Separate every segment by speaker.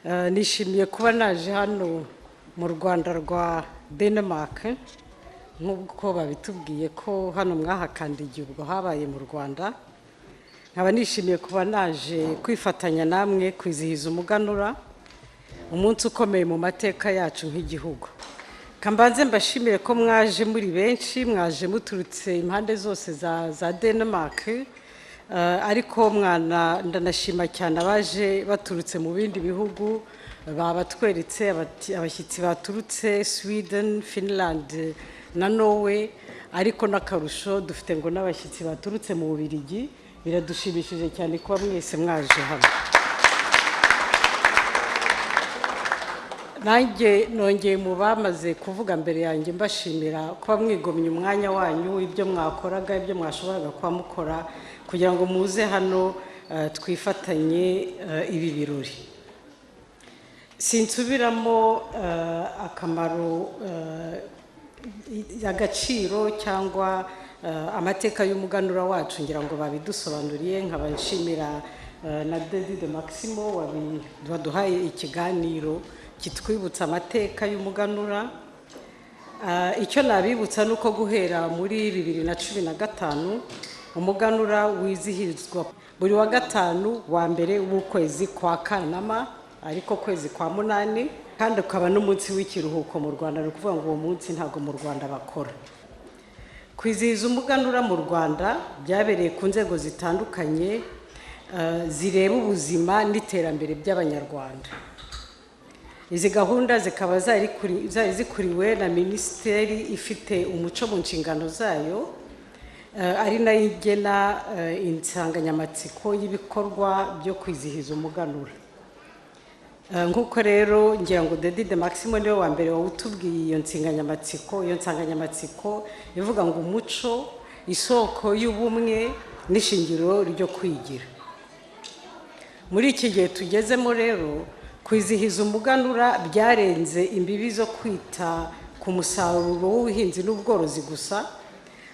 Speaker 1: nishimiye kuba naje hano mu Rwanda rwa Denmark nk'uko babitubwiye ko hano mwahakandigiye ubwo habaye mu Rwanda. Nkaba nishimiye kuba naje kwifatanya namwe kwizihiza umuganura, umunsi ukomeye mu mateka yacu nk'igihugu. Kambanze mbashimire ko mwaje muri benshi, mwaje muturutse impande zose za Denmark, ariko ndanashima cyane abaje baturutse mu bindi bihugu, babatweretse abashyitsi baturutse Sweden, Finland na Norway, ariko n'akarusho dufite ngo n'abashyitsi baturutse mu Bubiligi. Biradushimishije cyane kuba mwese mwaje hano. Nanjye nongeye mu bamaze kuvuga mbere yanjye mbashimira kuba mwigomye umwanya wanyu, ibyo mwakoraga, ibyo mwashoboraga kuba mukora kugira ngo muze hano twifatanye ibi birori. Sinsubiramo akamaro y'agaciro cyangwa amateka y'umuganura wacu, ngira ngo babidusobanuriye. Nkaba nshimira na David Maximo waduhaye ikiganiro kitwibutsa amateka y'umuganura. Icyo nabibutsa nuko guhera muri 2015 umuganura wizihizwa buri wa gatanu wa mbere w'ukwezi kwa Kanama, ariko kwezi kwa munani, kandi ukaba n'umunsi w'ikiruhuko mu Rwanda. Ni ukuvuga ngo uwo munsi ntago mu Rwanda bakora. Kwizihiza umuganura mu Rwanda byabereye ku nzego zitandukanye zireba ubuzima n'iterambere by'Abanyarwanda. Izi gahunda zikaba zari zikuriwe na Minisiteri ifite umuco mu nshingano zayo, ari nayo igena insanganyamatsiko y'ibikorwa byo kwizihiza umuganura. Nk'uko rero ngira ngo David Maximo niwe wa mbere wawutubwiye iyo nsanganyamatsiko. Iyo nsanganyamatsiko ivuga ngo umuco, isoko y'ubumwe n'ishingiro ryo kwigira. Muri iki gihe tugezemo rero, kwizihiza umuganura byarenze imbibi zo kwita ku musaruro w'ubuhinzi n'ubworozi gusa,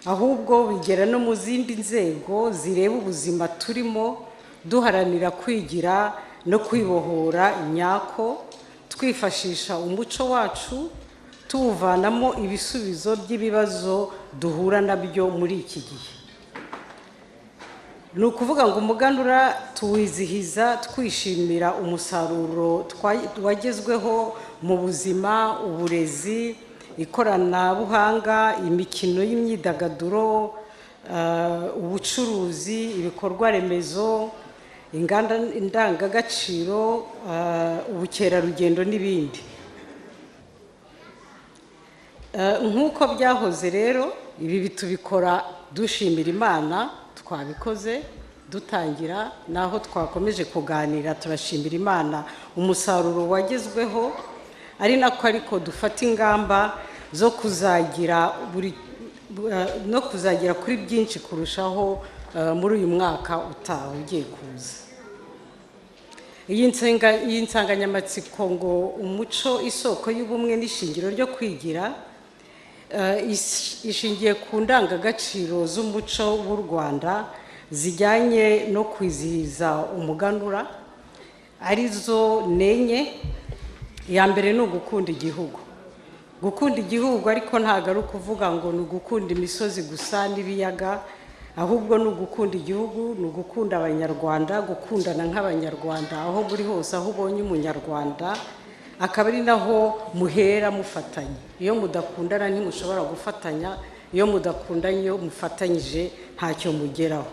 Speaker 1: ahubwo bigera no mu zindi nzego zireba ubuzima turimo, duharanira kwigira no kwibohora nyako, twifashisha umuco wacu tuwuvanamo ibisubizo by'ibibazo duhura nabyo muri iki gihe. Ni ukuvuga ngo umuganura tuwizihiza twishimira umusaruro wagezweho mu buzima, uburezi, ikoranabuhanga, imikino y'imyidagaduro, ubucuruzi, ibikorwa remezo, inganda indangagaciro, ubukerarugendo n'ibindi. Nk'uko byahoze rero, ibi tubikora dushimira Imana. Twabikoze dutangira naho twakomeje kuganira, turashimira Imana umusaruro wagezweho, ari nako ariko dufata ingamba zo kuzagira kuri byinshi kurushaho muri uyu mwaka utaha ugiye kuza. Iyi nsanganyamatsiko ngo umuco, isoko y'ubumwe n'ishingiro ryo kwigira, ishingiye ku ndangagaciro z'umuco w'u Rwanda zijyanye no kwizihiza umuganura, arizo nenye. Ya mbere ni ugukunda igihugu. Gukunda igihugu ariko ntabwo ari ukuvuga ngo ni ugukunda imisozi gusa n'ibiyaga, ahubwo ni ugukunda igihugu, ni ugukunda Abanyarwanda, gukundana nk'Abanyarwanda aho buri hose, aho ubonye umunyarwanda akaba ari naho muhera mufatanya. Iyo mudakundana ntimushobora gufatanya, iyo mudakundanye, iyo mufatanyije ntacyo mugeraho.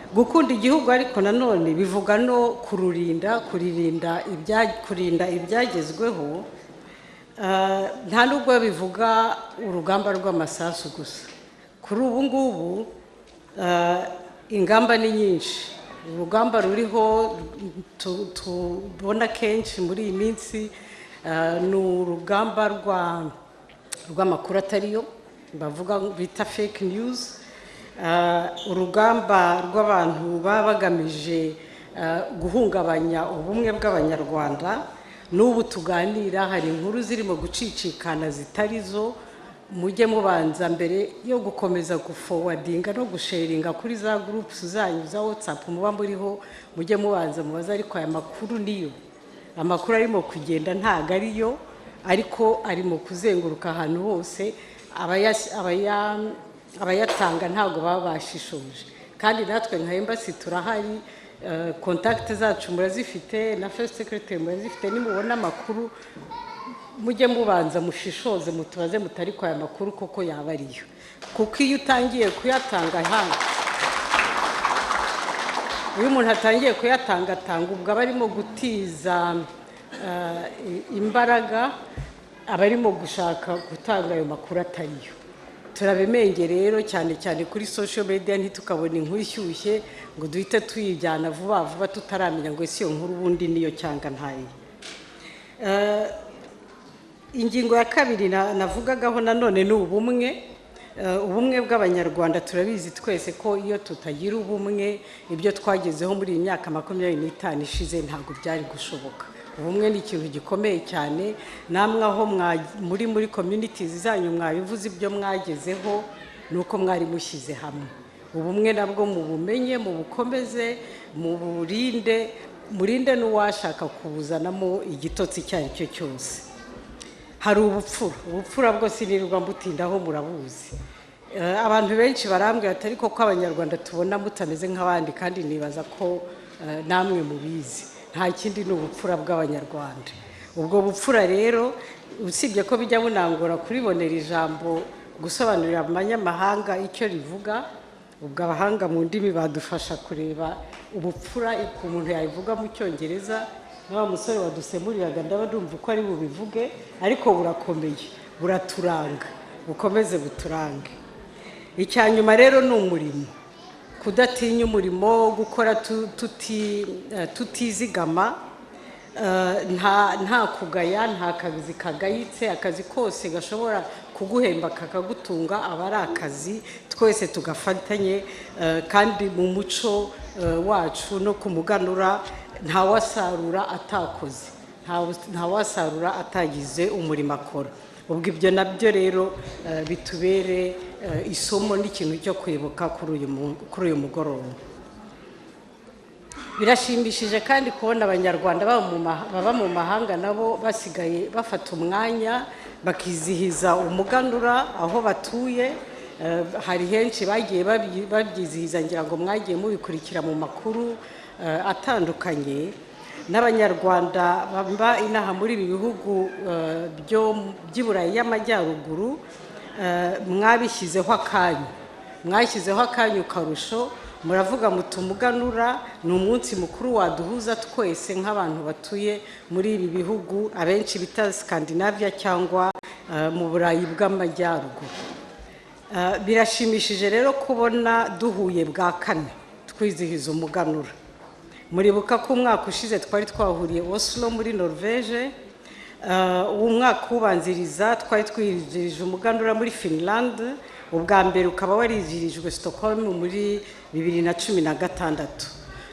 Speaker 1: Gukunda igihugu ariko nanone bivuga no kurinda ibyagezweho. Nta nubwo bivuga urugamba rw'amasasu gusa. Kuri ubu ngubu ingamba ni nyinshi. Urugamba ruriho tubona kenshi muri iyi minsi ni urugamba rw'amakuru atariyo, bavuga bita fake news, urugamba rw'abantu baba bagamije guhungabanya ubumwe bw'Abanyarwanda. N'ubu tuganira hari inkuru zirimo gucicikana zitari zo. Mujye mubanza mbere yo gukomeza guforwardinga no gusharinga kuri za groups zanyu za WhatsApp muba muriho, mujye mubanza mubaza ariko aya makuru niyo amakuru arimo kugenda ntago ariyo ariko arimo kuzenguruka ahantu hose abayatanga ntago babashishoje kandi natwe nka embassy turahari contact zacu murazifite na first secretary murazifite nimubona amakuru mujye mubanza mushishoze mutubaze mutari kwa amakuru koko yabariyo kuko iyo utangiye kuyatanga hanga uyu umuntu atangiye kuyatanga ubwo abarimo gutiza imbaraga abarimo gushaka gutanga ayo makuru atariyo turabemenge rero cyane cyane kuri social media ntitukabona inkuru ishyushye ngo duhite tuyijyana vuba vuba tutaramenya ngo ese iyo nkuru ubundi niyo cyangwa ntayo. Ingingo ya kabiri navugagaho nanone ni ubumwe bw'abanyarwanda. Turabizi twese ko iyo tutagira ubumwe ibyo twagezeho muri iyi myaka 25 ishize ntabwo byari gushoboka. Ubumwe ni ikintu gikomeye cyane, namwe aho muri communities zanyu mwabivuze ibyo mwagezeho nuko mwari mushyize hamwe. Ubumwe nabwo mu bumenye, mu bukomeze, mu murinde n'uwashaka kubuzanamo igitotsi cyari cyo cyose. Hari ubupfura bwose nirirwa mbutindaho murabuzi. Abantu benshi barambwira ati ariko ko abanyarwanda tubona mutameze nk'abandi kandi nibaza ko namwe mubizi. Nta kindi ni ubupfura bw'abanyarwanda. Ubwo bupfura rero usibye ko bijya bunangora kuribonera ijambo gusobanurira abanyamahanga icyo rivuga, ubwo abahanga mu ndimi badufasha kureba ubupfura ku muntu yabivuga mu Cyongereza. Nawa musore wadusemuriraga ndumva uko ari bubivuge, ariko burakomeye, buraturanga, bukomeze buturange. Icyanyuma rero ni umurimo, kudatinya umurimo, gukora tutizigama, nta kugaya, nta kazi kagayitse. Akazi kose gashobora kuguhemba kakagutunga aba ari akazi, twese tugafatanye. Kandi mu muco wacu no kumuganura nta wasarura atakoze, nta wasarura atagize umurimo akora. Ubwo ibyo nabyo rero bitubere isomo n'ikintu cyo kwibuka kuri uyu mugoroba. Birashimishije kandi kubona abanyarwanda baba mu mahanga nabo basigaye bafata umwanya bakizihiza umuganura aho batuye. Hari henshi bagiye babyizihiza, ngira ngo mwagiye mubikurikira mu makuru atandukanye. N'abanyarwanda bamba inaha muri ibi bihugu by'Iburayi y'Amajyaruguru mwashyizeho akanyu karusho. Muravuga mutumuganura ni umunsi mukuru waduhuza twese nk'abantu batuye muri ibi bihugu abenshi bita Scandinavia cyangwa mu Burayi bw'Amajyaruguru. Birashimishije rero kubona duhuye bwa kane twizihiza umuganura. Muribuka ko umwaka ushize twari twahuriye Oslo muri Norvege, umwaka ubanziriza twari twizihije umuganura muri Finland, ubwa mbere ukaba warizihirijwe Stockholm muri 2016.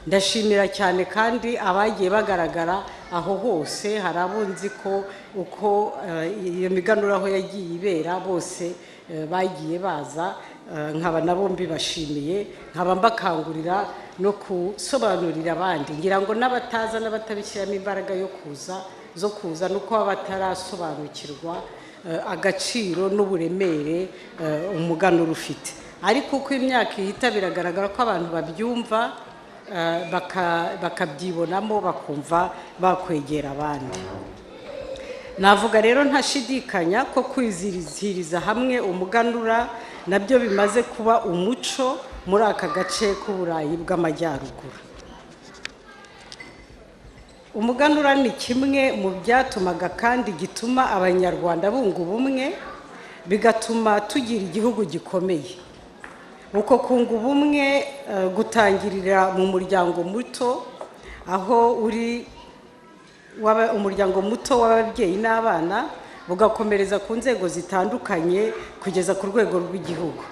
Speaker 1: Ndashimira cyane kandi abagiye bagaragara aho hose. Hari abunzi ko uko iyo miganura aho yagiye ibera bose bagiye baza, nkaba nabo mbibashimiye, nkaba mbakangurira no kusobanurira abandi. Ngira ngo n'abataza n'abatabishyiramo imbaraga zo kuza nuko batarasobanukirwa agaciro n'uburemere umuganura ufite. Ariko uko imyaka ihita biragaragara ko abantu babyumva bakabyibonamo bakumva bakwegera abandi. Navuga rero ntashidikanya ko kwizihiriza hamwe umuganura nabyo bimaze kuba umuco muri aka gace k'Uburayi bw'Amajyaruguru. Umuganura ni kimwe mu byatumaga kandi gituma abanyarwanda bunga ubumwe, bigatuma tugira igihugu gikomeye. Uko kunga ubumwe gutangirira mu muryango muto, aho uri umuryango muto w'ababyeyi n'abana, bugakomereza ku nzego zitandukanye kugeza ku rwego rw'igihugu.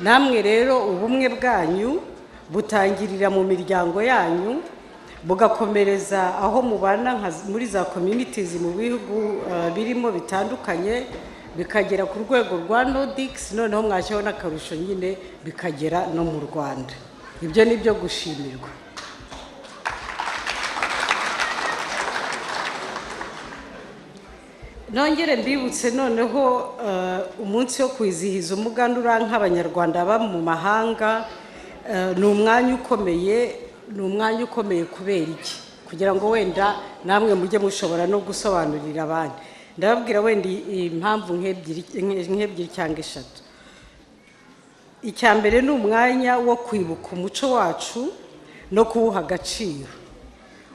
Speaker 1: Namwe rero ubumwe bwanyu butangirira mu miryango yanyu, bugakomereza aho mubana muri za communities mu bihugu birimo bitandukanye, bikagera ku rwego rwa Nordics, noneho mwashyiraho n'akarusho nyine bikagera no mu Rwanda. Ibyo ni byo gushimirwa. nongere mbibutse noneho umunsi wo kwizihiza umuganura nk'abanyarwanda baba mu mahanga ni umwanya ukomeye kubera iki kugira ngo wenda namwe mujye mushobora no gusobanurira abandi ndababwira wenda impamvu nk'ebyiri cyangwa eshatu. Icya mbere ni umwanya wo kwibuka umuco wacu no kuwuha agaciro.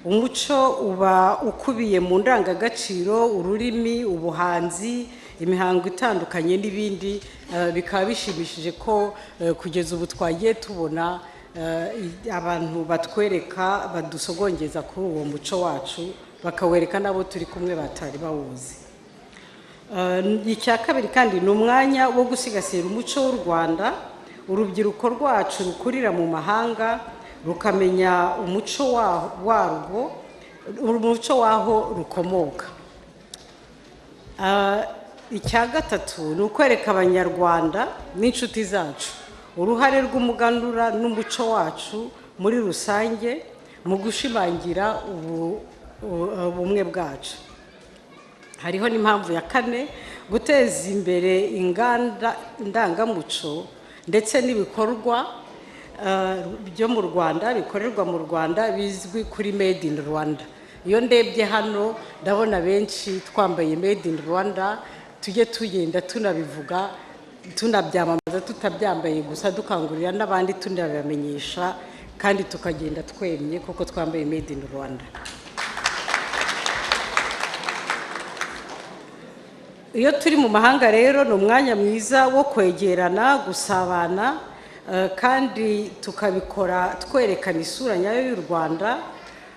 Speaker 1: Umuco uba ukubiye mu ndangagaciro, ururimi, ubuhanzi, imihango itandukanye n'ibindi, bikaba bishimishije ko kugeza ubu twagiye tubona abantu batwereka badusogongeza kuri uwo muco wacu bakawereka nabo turi kumwe batari bawuzi. Icya kabiri kandi ni umwanya wo gusigasira umuco w'u Rwanda. Urubyiruko rwacu rukurira mu mahanga rukamenya umuco warwo, umuco waho rukomoka. Icya gatatu ni ukwereka abanyarwanda n'inshuti zacu uruhare rw'umuganura n'umuco wacu muri rusange mu gushimangira ubumwe bwacu. Hariho n'impamvu ya kane, guteza imbere inganda ndangamuco ndetse n'ibikorwa byo mu Rwanda bikorerwa mu Rwanda bizwi kuri Made in Rwanda. Iyo ndebye hano ndabona benshi twambaye Made in Rwanda, tujye tugenda tunabivuga tunabyamamaza tutabyambaye gusa, dukangurira n'abandi tunabamenyesha kandi tukagenda twemye kuko twambaye Made in Rwanda. Iyo turi mu mahanga rero ni umwanya mwiza wo kwegerana, gusabana, kandi tukabikora twerekana isura nyayo y'u Rwanda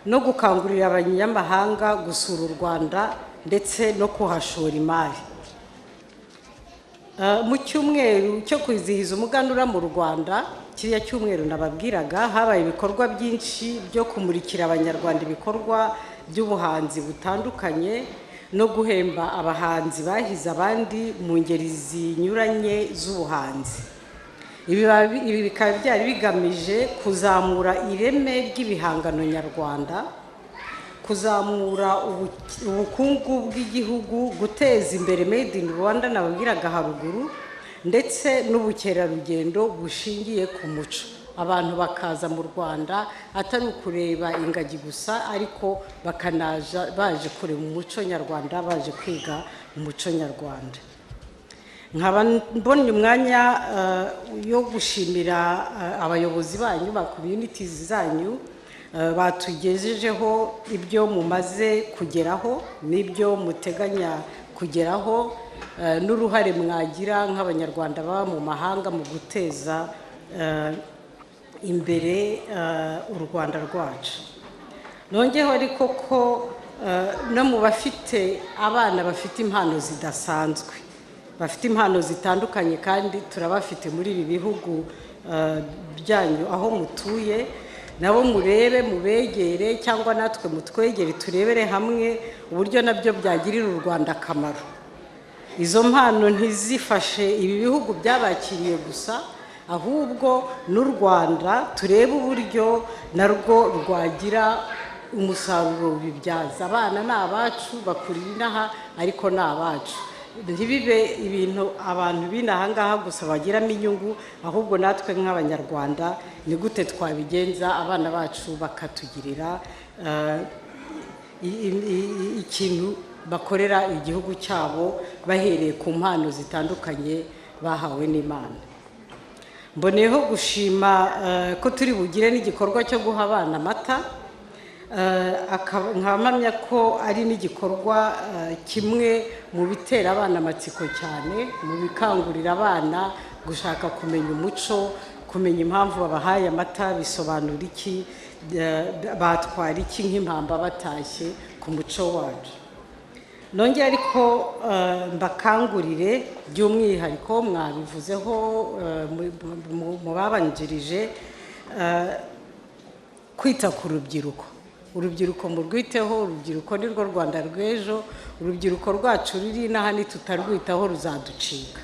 Speaker 1: no gukangurira abanyamahanga gusura u Rwanda ndetse no kuhashora imari. Mu cyumweru cyo kwizihiza umuganura mu Rwanda, kiriya cyumweru nababwiraga, habaye ibikorwa byinshi byo kumurikira abanyarwanda ibikorwa by'ubuhanzi butandukanye no guhemba abahanzi bahize abandi mu ngeri zinyuranye z'ubuhanzi. Ibi bikaba byari bigamije kuzamura ireme ry'ibihangano nyarwanda, kuzamura ubukungu bw'igihugu, guteza imbere Made in Rwanda nababwiraga haruguru, ndetse n'ubukerarugendo bushingiye ku muco. Abantu bakaza mu Rwanda atari ukureba ingagi gusa, ariko bakanaja baje kureba umuco nyarwanda, baje kwiga umuco nyarwanda. Nkaba mbonye umwanya yo gushimira abayobozi banyu ba communities zanyu batugejejeho ibyo mumaze kugeraho n'ibyo muteganya kugeraho, n'uruhare mwagira nk'abanyarwanda baba mu mahanga mu guteza imbere u Rwanda rwacu. Nongeho ariko ko no mu bafite abana bafite impano zidasanzwe, bafite impano zitandukanye, kandi turabafite muri ibi bihugu byanyu aho mutuye, nabo murebe mubegere, cyangwa natwe mutwegere turebere hamwe uburyo nabyo byagirira u Rwanda akamaro. Izo mpano ntizifashe ibi bihugu byabakiriye gusa, ahubwo n'u Rwanda turebe uburyo narwo rwagira umusaruro bibyaza. Abana ni abacu, bakurira inaha, ariko ni abacu. Ntibibe ibintu abantu b'inaha ngaha gusa bagiramo inyungu, ahubwo natwe nk'abanyarwanda ni gute twabigenza abana bacu bakatugirira ikintu bakorera igihugu cyabo bahereye ku mpano zitandukanye bahawe n'Imana. Mboneyeho gushima ko turi bugire n'igikorwa cyo guha abana amata, nkamamya ko ari n'igikorwa kimwe mu bitera abana amatsiko cyane, mu bikangurira abana gushaka kumenya umuco, kumenya impamvu babahaye amata bisobanura iki, batwara iki nk'impamba batashye ku muco wacu. Nongeye ariko mbakangurire by'umwihariko, mwabivuzeho mu babanjirije, kwita ku rubyiruko. Urubyiruko murwiteho, urubyiruko ni rwo Rwanda rw'ejo. Urubyiruko rwacu ruri inaha nitutarwitaho ruzaducika,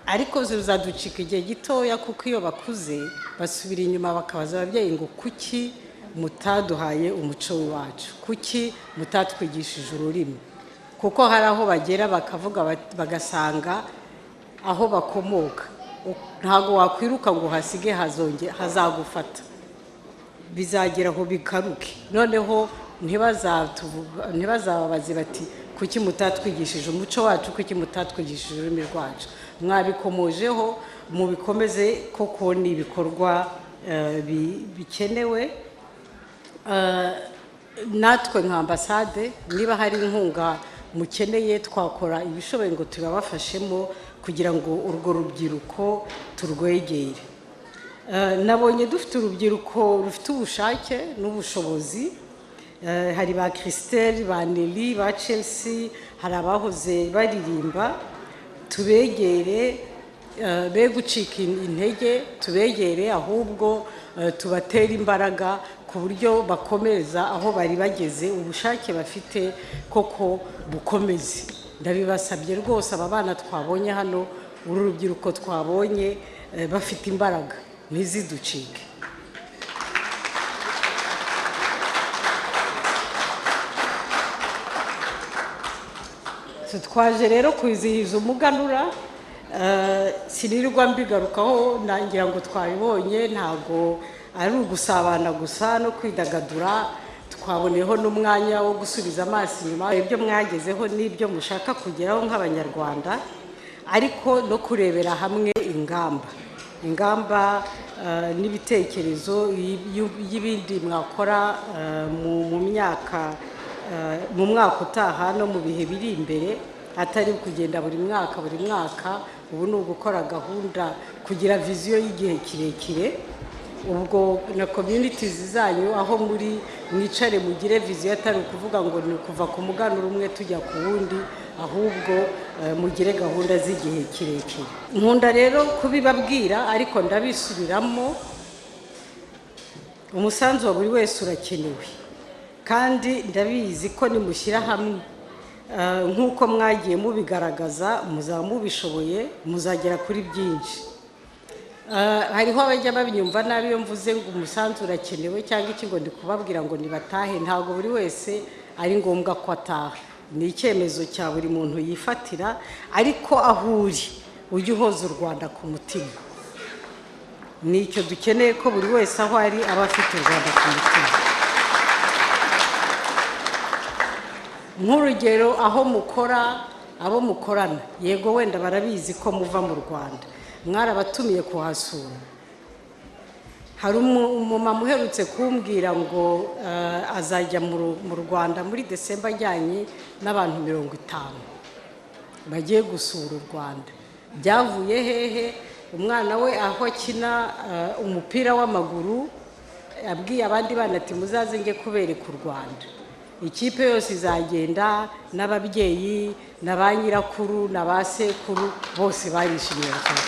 Speaker 1: ariko ruzaducika igihe gitoya, kuko iyo bakuze basubira inyuma bakabaza ababyeyi ngo kuki mutaduhaye umuco wacu, kuki mutatwigishije ururimi. kuko hari aho bagera bakavuga bagasanga aho bakomoka ntago wakwiruka ngo hasige hazagufata bizagera aho bikaruke noneho ntibazababaze bati kuki mutatwigishije umuco wacu kuki mutatwigishije ururimi rwacu mwabikomojeho mubikomeze koko ni ibikorwa bikenewe natwe nka ambasade niba hari inkunga mukeneye twakora ibishoboye ngo tubafashemo kugira ngo urwo rubyiruko turwegere nabonye dufite urubyiruko rufite ubushake n'ubushobozi hari ba Christelle ba Nelly ba Chelsea hari abahoze baririmba tubegere be gucika intege tubegere ahubwo tubatera imbaraga ku buryo bakomeza aho bari bageze ubushake bafite koko bukomeze ndabibasabye rwose aba bana twabonye hano uru rubyiruko twabonye bafite imbaraga ntiziducike twaje rero kwizihiza umuganura sinirirwa mbigarukaho nangira ngo twabibonye ntago ari ugusabana gusa no kwidagadura twaboneho n'umwanya wo gusubiza amaso inyuma ibyo mwagezeho n'ibyo mushaka kugeraho nk'abanyarwanda ariko no kurebera hamwe ingamba n'ibitekerezo y'ibindi mwakora mu mwaka utaha no mu bihe biri imbere atari kugenda buri mwaka ubu ni ugukora gahunda kugira viziyo y'igihe kirekire ubwo na communities zanyu aho muri mwicare mugire viziyo atari ukuvuga ngo ni kuva ku muganura umwe tujya ku wundi ahubwo mugire gahunda z'igihe kirekire nkunda rero kubibabwira ariko ndabisubiramo umusanzu wa buri wese urakenewe kandi ndabizi ko nimushyira hamwe nk'uko mwagiye mubigaragaza muzaba mubishoboye muzagera kuri byinshi hariho abajya babinyumva nabi iyo mvuze ngo umusanzu urakenewe cyangwa iki ngo ndi kubabwira ngo nibatahe ntabwo buri wese ari ngombwa ko ataha ni icyemezo cya buri muntu yifatira ariko aho ujye uhoza u Rwanda ku mutima nicyo dukeneye ko buri wese aho ari aba afite u Rwanda ku mutima nk'urugero aho mukora abo mukorana yego wenda barabizi ko muva mu Rwanda mwarabatumiye kuhasura hari umumama uherutse kumbwira ngo azajya mu Rwanda muri Desemba ajyanye n'abantu 50 bagiye gusura u Rwanda byavuye hehe umwana we aho akina umupira w'amaguru abwiye abandi bana ati muzaze nge kubereka u Rwanda ikipe yose izagenda n'ababyeyi n'abanyirakuru n'abasekuru bose barishimiye cyane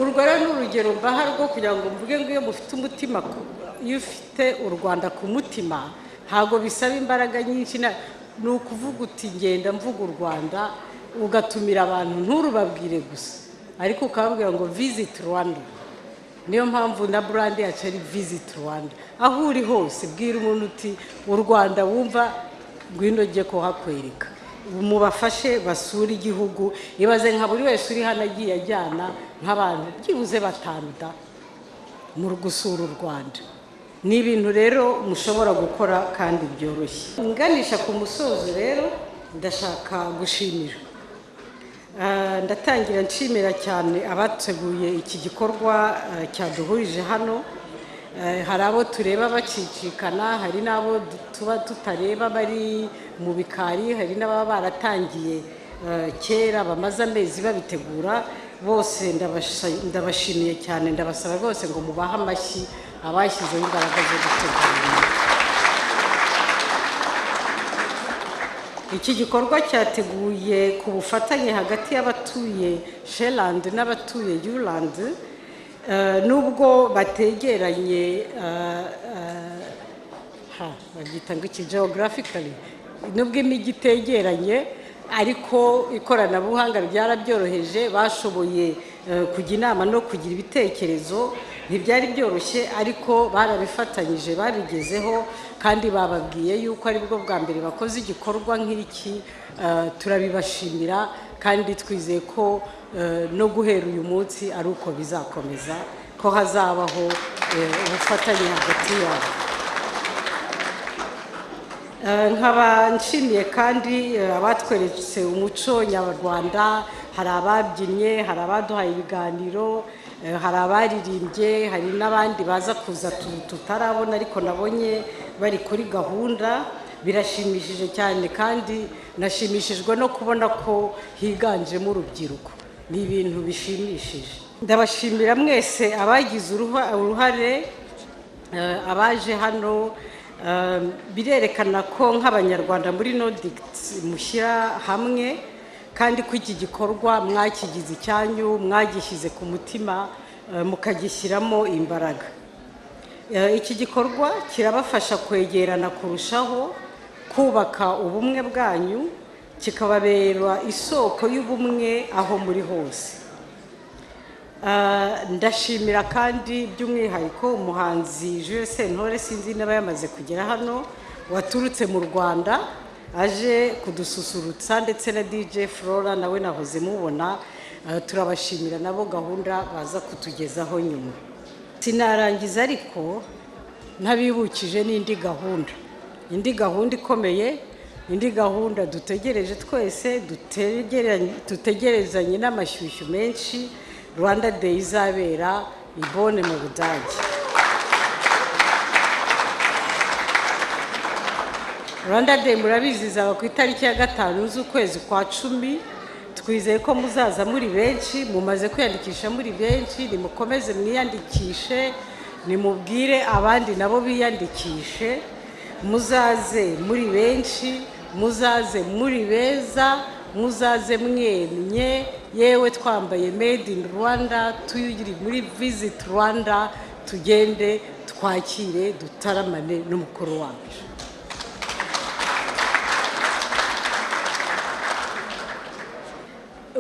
Speaker 1: urwo rero n'urugero mbaha rwo kugira ngo mvuge ngo iyo mufite umutima iyo ufite u Rwanda ku mutima ntabwo bisaba imbaraga nyinshi ni ukuvuga uti ngenda mvuga u Rwanda ugatumira abantu nturubabwire gusa ariko ukababwira ngo visit Rwanda niyo mpamvu na brand yacu ari visit Rwanda aho uri hose bwira umuntu uti u Rwanda wumva ngwino jye ko hakwereka mubafashe basura igihugu ibaze nka buri wese uri hano agiye ajyana nk'abantu byibuze batanda mu gusura u Rwanda ni ibintu rero mushobora gukora kandi byoroshye nganisha ku musozo rero ndashaka gushimira ndatangira nshimira cyane abateguye iki gikorwa cyaduhurije hano hari abo tureba bacicikana hari n'abo tuba tutareba bari mu bikari hari n'ababa baratangiye kera bamaze amezi babitegura bose ndabashimiye cyane ndabasaba rwose ngo mubahe amashyi abashyizeho imbaraga zo gutegura iki gikorwa cyateguye ku bufatanye hagati y'abatuye Shetland n'abatuye Uland nubwo bategeranye babyita ngo iki geographically nubwo imijyi itegeranye ariko ikoranabuhanga ryarabyoroheje bashoboye kujya inama no kugira ibitekerezo ntibyari byoroshye, ariko barabifatanyije babigezeho, kandi bababwiye yuko ari bwo bwa mbere bakoze igikorwa nk'iki. Turabibashimira kandi twizeye ko no guhera uyu munsi ari uko bizakomeza, ko hazabaho ubufatanye hagati yabo. Nkaba nshimiye kandi abatweretse umuco nyarwanda, hari ababyinnye, hari abaduhaye ibiganiro, hari abaririmbye, hari n'abandi baza kuza tutarabona ariko nabonye bari kuri gahunda. Birashimishije cyane kandi nashimishijwe no kubona ko higanjemo urubyiruko. Ni ibintu bishimishije. Ndabashimira mwese abagize uruhare, abaje hano. Birerekana ko nk'abanyarwanda muri Nordic mushyira hamwe, kandi ko iki gikorwa mwakigize icyanyu, mwagishyize ku mutima, mukagishyiramo imbaraga. Iki gikorwa kirabafasha kwegerana kurushaho, kubaka ubumwe bwanyu, kikababera isoko y'ubumwe aho muri hose. Ndashimira kandi by'umwihariko umuhanzi Jules Sentore, sinzi niba yamaze kugera hano, waturutse mu Rwanda aje kudususurutsa, ndetse na DJ Flora nawe nahoze mubona. Turabashimira nabo gahunda baza kutugezaho nyuma. Sinarangiza ariko ntabibukije n'indi gahunda ikomeye, indi gahunda dutegereje twese, dutegerezanye n'amashyushyu menshi. Rwanda Day izabera i Bonn mu Budage. Rwanda Day murabizi izaba ku itariki ya 5 z'ukwezi kwa 10. Twizeye ko muzaza muri benshi, mumaze kwiyandikisha muri benshi, nimukomeze mwiyandikishe, nimubwire abandi nabo biyandikishe. Muzaze muri benshi, muzaze muri beza, muzaze mwenye, yewe twambaye made in Rwanda, tuyiri muri Visit Rwanda, tugende twakire dutaramane n'umukuru wacu.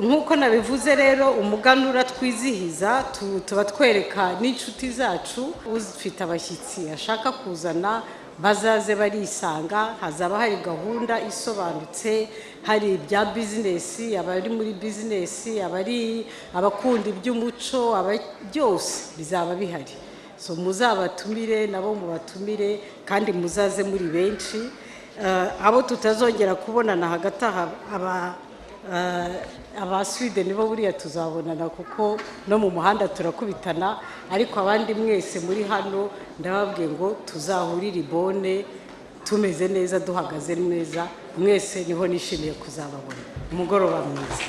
Speaker 1: Nk'uko nabivuze rero, umuganura twizihiza tuba twereka n'inshuti zacu, ufite abashyitsi ashaka kuzana bazaze barisanga. Hazaba hari gahunda isobanutse, hari ibya bizinesi, abari muri bizinesi, abakunda iby'umuco, byose bizaba bihari. So muzabatumire, nabo mubatumire, kandi muzaze muri benshi. Abo tutazongera kubonana hagati aba Sweden nibo buriya tuzabonana, kuko no mu muhanda turakubitana, ariko abandi mwese muri hano ndababwiye ngo tuzahurire i Bonn tumeze neza, duhagaze neza. Mwese niho nishimiye kuzababona. Umugoroba mwiza.